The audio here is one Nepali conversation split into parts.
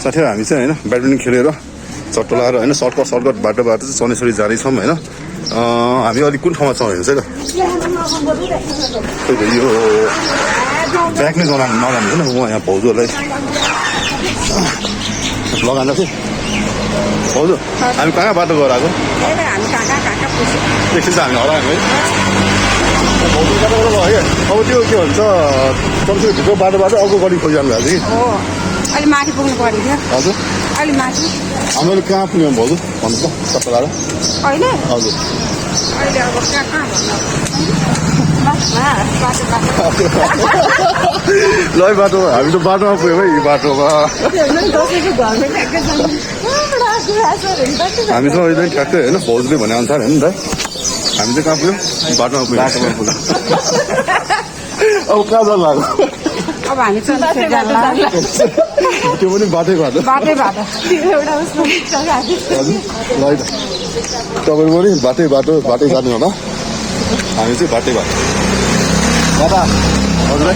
साथीहरू हामी चाहिँ होइन ब्याडमिन्टन खेलेर चट्टो लगाएर होइन सर्टकट बाटोबाट चाहिँ चनेश्वरी जाँदैछौँ होइन हामी अलिक कुन ठाउँमा छौँ हेर्नुहोस् है त यो ब्याग नै नलानु होइन म यहाँ भाउजूहरूलाई लगाउँदा चाहिँ भाउजू हामी कहाँ बाटो गएर आएको एकछिन चाहिँ हामी हरायौँ है भाउजू बाटोबाट भयो क्या अब त्यो के भन्छ चनेश्वरी भित्र बाटोबाट अर्को गरी खोजिरहनु भएको थियो कि अलि माथि पुग्नु पर्यो क्या हजुर अलि माथि हाम्रो कहाँ पुग्यौँ भाउजू भन्नु त सबै लगाएर अहिले हजुर अहिले अब कहाँ ल बाटोमा हामी त बाटोमा पुग्यौँ है यो बाटोमा हामी त अहिले ठ्याक्कै होइन भाउजूले भने अनुसार होइन त हामी चाहिँ कहाँ पुग्यौँ बाटोमा पुग्यौँ अब कहाँ जानु लाग्यो अब हामी त्यो पनि बाटै बाटो बाटै बाटो ल है त तपाईँको पनि बाटै जाने होला हामी चाहिँ बाटै बाटो दादा हजुर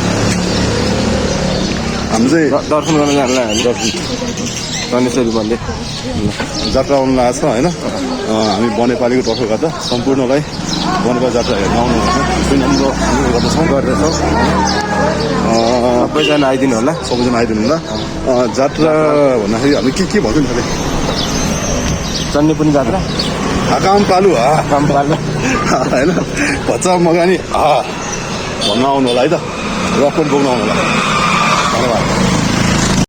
हामी चाहिँ दर्शन गर्न जानु दर्शन गणेश्वरी मन्दिर जात्रा आउनु लागेको छ होइन हामी बनेपालीको तर्फबाट सम्पूर्णलाई बनेपाली जात्रा हेर्न आउनु विनम्र गर्दछौँ गर्दैछौँ सबैजना आइदिनु होला सबैजना आइदिनु होला जात्रा भन्दाखेरि हामी के भन्छौँ नि खालि चन्नेपुनी जात्रा हाकाम पालु काम पार्नु होइन भच्चा मगानी भन्नु आउनु होला है त रक पनि बोक्नु आउनु होला